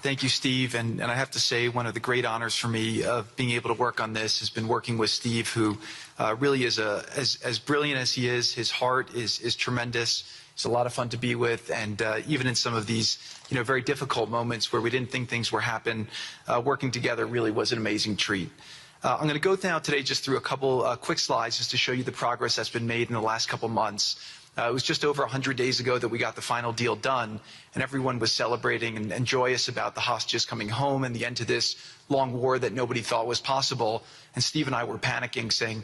Thank you, Steve. And I have to say, one of the great honors for me of being able to work on this has been working with Steve, who really is as brilliant as he is. His heart is tremendous. It's a lot of fun to be with. And even in some of these, very difficult moments where we didn't think things were happening, working together really was an amazing treat. I'm going to go now today just through a couple quick slides just to show you the progress that's been made in the last couple months. It was just over 100 days ago that we got the final deal done, and everyone was celebrating and joyous about the hostages coming home and the end to this long war that nobody thought was possible. And Steve and I were panicking, saying,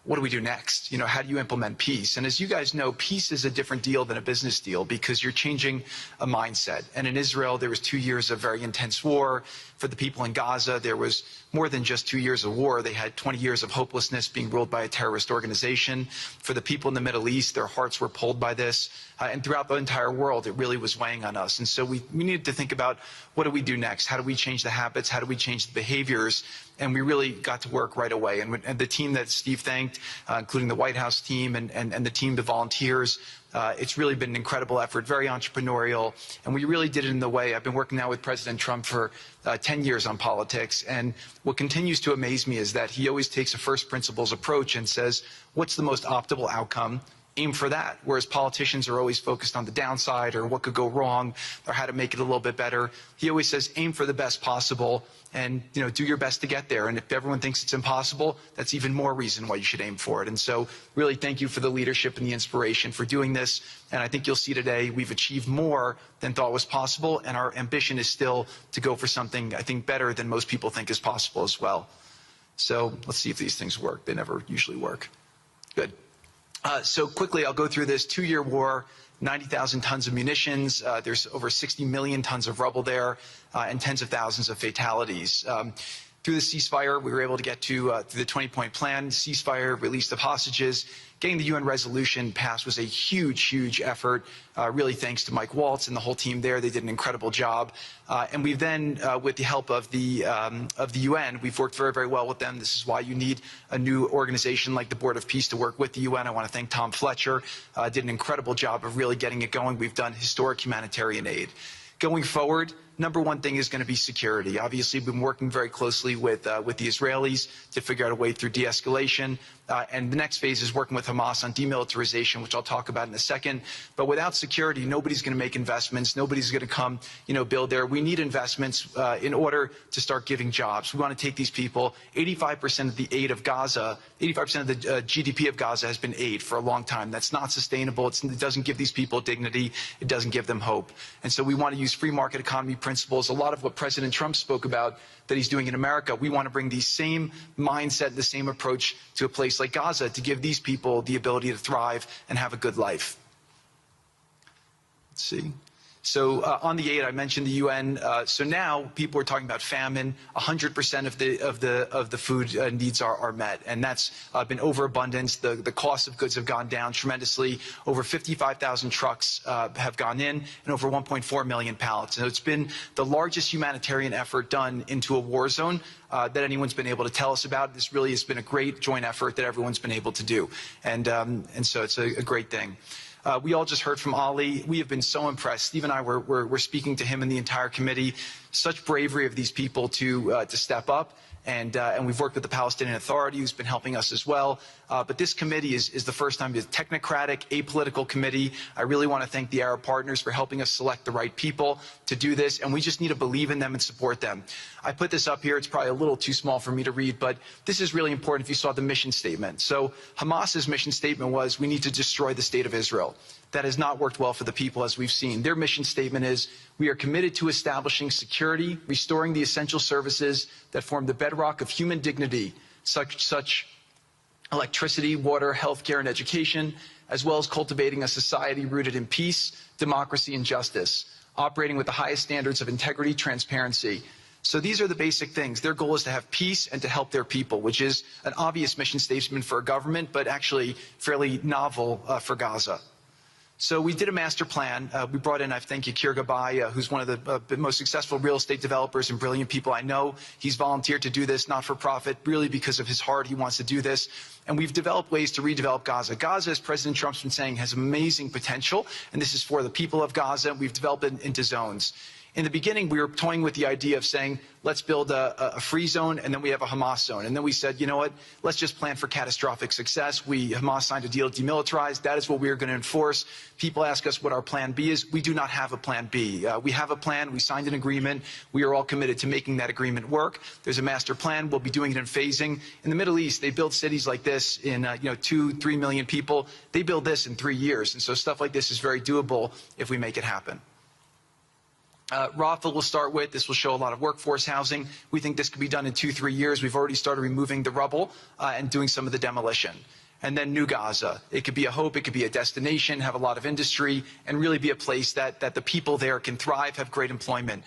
what do we do next? How do you implement peace? And as you guys know, peace is a different deal than a business deal because you're changing a mindset. And in Israel, there was 2 years of very intense war. For the people in Gaza, there was more than just 2 years of war. They had 20 years of hopelessness, being ruled by a terrorist organization. For the people in the Middle East, their hearts were pulled by this. And throughout the entire world, it really was weighing on us. And so we needed to think about, what do we do next? How do we change the habits? How do we change the behaviors? And we really got to work right away. And the team that Steve thanked, including the White House team and the team, the volunteers, it's really been an incredible effort, very entrepreneurial. And we really did it in the way. I've been working now with President Trump for 10 years on politics. And what continues to amaze me is that he always takes a first principles approach and says, what's the most optimal outcome? Aim for that. Whereas politicians are always focused on the downside or what could go wrong or how to make it a little bit better. He always says, aim for the best possible and, do your best to get there. And if everyone thinks it's impossible, that's even more reason why you should aim for it. And so really thank you for the leadership and the inspiration for doing this. And I think you'll see today we've achieved more than thought was possible. And our ambition is still to go for something, I think, better than most people think is possible as well. So let's see if these things work. They never usually work. Good. So quickly, I'll go through this 2-year war, 90,000 tons of munitions. There's over 60 million tons of rubble there, and tens of thousands of fatalities. Through the ceasefire, we were able to get to the 20-point plan, ceasefire, release of hostages. Getting the UN resolution passed was a huge, huge effort, really thanks to Mike Waltz and the whole team there. They did an incredible job. And we've then, with the help of the UN, we've worked very, very well with them. This is why you need a new organization like the Board of Peace to work with the UN. I want to thank Tom Fletcher. Did an incredible job of really getting it going. We've done historic humanitarian aid. Going forward, number one thing is going to be security. Obviously, we've been working very closely with the Israelis to figure out a way through de-escalation. And the next phase is working with Hamas on demilitarization, which I'll talk about in a second. But without security, nobody's going to make investments. Nobody's going to come, build there. We need investments in order to start giving jobs. We want to take these people. 85% of the aid of Gaza, 85% of the GDP of Gaza has been aid for a long time. That's not sustainable. It doesn't give these people dignity. It doesn't give them hope. And so we want to use free market economy principles. A lot of what President Trump spoke about that he's doing in America, we want to bring the same mindset, the same approach to a place like Gaza to give these people the ability to thrive and have a good life. Let's see. So on the aid, I mentioned the UN. So now people are talking about famine. 100% of the food needs are met, and that's been overabundance. The cost of goods have gone down tremendously. Over 55,000 trucks have gone in, and over 1.4 million pallets. And it's been the largest humanitarian effort done into a war zone that anyone's been able to tell us about. This really has been a great joint effort that everyone's been able to do, and so it's a great thing. We all just heard from Ali. We have been so impressed. Steve and I were speaking to him and the entire committee. Such bravery of these people to step up. And we've worked with the Palestinian Authority, who's been helping us as well. But this committee is the first time it's a technocratic, apolitical committee. I really want to thank the Arab partners for helping us select the right people to do this. And we just need to believe in them and support them. I put this up here. It's probably a little too small for me to read, but this is really important if you saw the mission statement. So Hamas's mission statement was, we need to destroy the state of Israel. That has not worked well for the people, as we've seen. Their mission statement is, we are committed to establishing security, restoring the essential services that form the bedrock of human dignity, such electricity, water, healthcare, and education, as well as cultivating a society rooted in peace, democracy, and justice, operating with the highest standards of integrity, transparency. So these are the basic things. Their goal is to have peace and to help their people, which is an obvious mission statement for a government, but actually fairly novel for Gaza. So we did a master plan. We brought in, I thank Yakir Gabay, who's one of the most successful real estate developers and brilliant people I know. He's volunteered to do this, not for profit, really because of his heart. He wants to do this. And we've developed ways to redevelop Gaza. Gaza, as President Trump's been saying, has amazing potential, and this is for the people of Gaza. We've developed it into zones. In the beginning, we were toying with the idea of saying, let's build a free zone, and then we have a Hamas zone. And then we said, you know what, let's just plan for catastrophic success. Hamas signed a deal to demilitarize. That is what we are going to enforce. People ask us what our plan B is. We do not have a plan B. We have a plan. We signed an agreement. We are all committed to making that agreement work. There's a master plan. We'll be doing it in phasing. In the Middle East, they build cities like this in 2-3 million people. They build this in 3 years. And so stuff like this is very doable if we make it happen. Rafah will start with. This will show a lot of workforce housing. We think this could be done in 2-3 years. We've already started removing the rubble and doing some of the demolition. And then New Gaza. It could be a hope. It could be a destination, have a lot of industry, and really be a place that the people there can thrive, have great employment.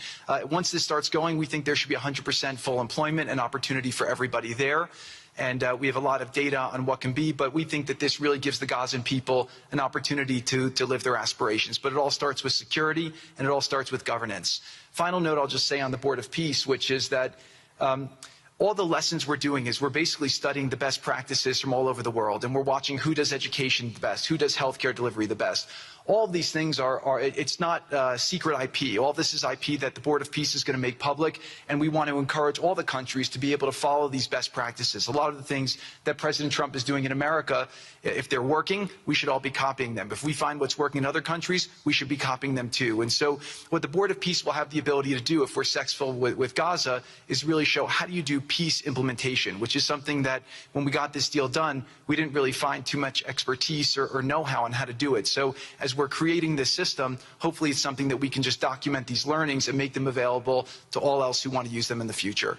Once this starts going, we think there should be 100% full employment and opportunity for everybody there. And we have a lot of data on what can be, but we think that this really gives the Gazan people an opportunity to live their aspirations. But it all starts with security, and it all starts with governance. Final note I'll just say on the Board of Peace, which is that all the lessons we're doing is we're basically studying the best practices from all over the world, and we're watching who does education the best, who does healthcare delivery the best. All of these things it's not secret IP. All this is IP that the Board of Peace is going to make public, and we want to encourage all the countries to be able to follow these best practices. A lot of the things that President Trump is doing in America, if they're working, we should all be copying them. If we find what's working in other countries, we should be copying them too. And so what the Board of Peace will have the ability to do if we're successful with Gaza is really show how do you do peace implementation, which is something that when we got this deal done, we didn't really find too much expertise or know-how on how to do it. So as we're creating this system, hopefully it's something that we can just document these learnings and make them available to all else who want to use them in the future.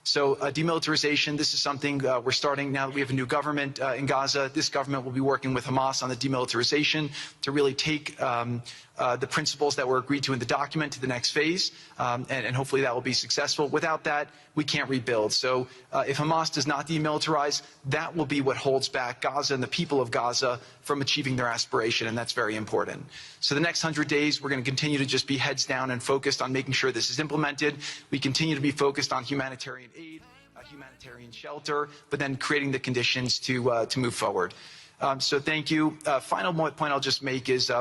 So demilitarization, this is something we're starting now that we have a new government in Gaza. This government will be working with Hamas on the demilitarization to really take the principles that were agreed to in the document to the next phase, and hopefully that will be successful. Without that, we can't rebuild. So if Hamas does not demilitarize, that will be what holds back Gaza and the people of Gaza from achieving their aspiration, and that's very important. So the next 100 days, we're going to continue to just be heads down and focused on making sure this is implemented. We continue to be focused on humanitarian aid, humanitarian shelter, but then creating the conditions to move forward. So thank you. Final point I'll just make is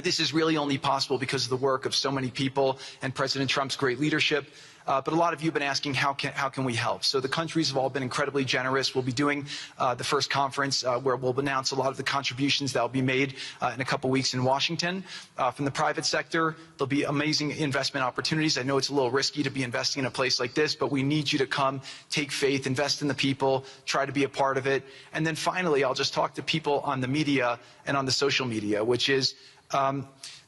this is really only possible because of the work of so many people and President Trump's great leadership. But a lot of you have been asking, how can we help? So the countries have all been incredibly generous. We'll be doing the first conference where we'll announce a lot of the contributions that will be made in a couple weeks in Washington. From the private sector, there'll be amazing investment opportunities. I know it's a little risky to be investing in a place like this, but we need you to come, take faith, invest in the people, try to be a part of it. And then finally, I'll just talk to people on the media and on the social media, which is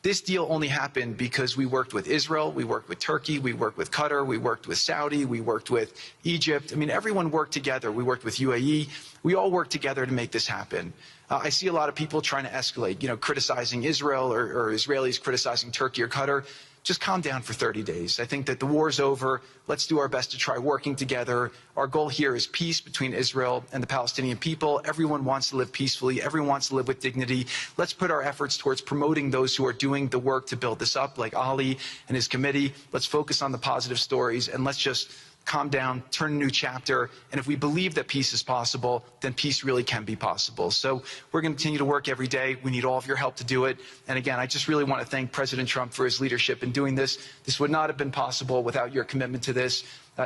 this deal only happened because we worked with Israel, we worked with Turkey, we worked with Qatar, we worked with Saudi, we worked with Egypt. I mean, everyone worked together. We worked with UAE. We all worked together to make this happen. I see a lot of people trying to escalate, criticizing Israel or Israelis criticizing Turkey or Qatar. Just calm down for 30 days. I think that the war's over. Let's do our best to try working together. Our goal here is peace between Israel and the Palestinian people. Everyone wants to live peacefully. Everyone wants to live with dignity. Let's put our efforts towards promoting those who are doing the work to build this up, like Ali and his committee. Let's focus on the positive stories, and let's just calm down, turn a new chapter, and if we believe that peace is possible, then peace really can be possible. So we're going to continue to work every day. We need all of your help to do it. And again, I just really want to thank President Trump for his leadership in doing this. This would not have been possible without your commitment to this.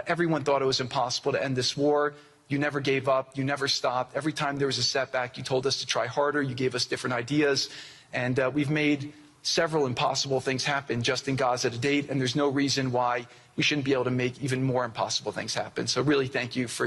Everyone thought it was impossible to end this war. You never gave up. You never stopped. Every time there was a setback, you told us to try harder. You gave us different ideas. And we've made several impossible things happen just in Gaza to date, and there's no reason why we shouldn't be able to make even more impossible things happen. So really thank you for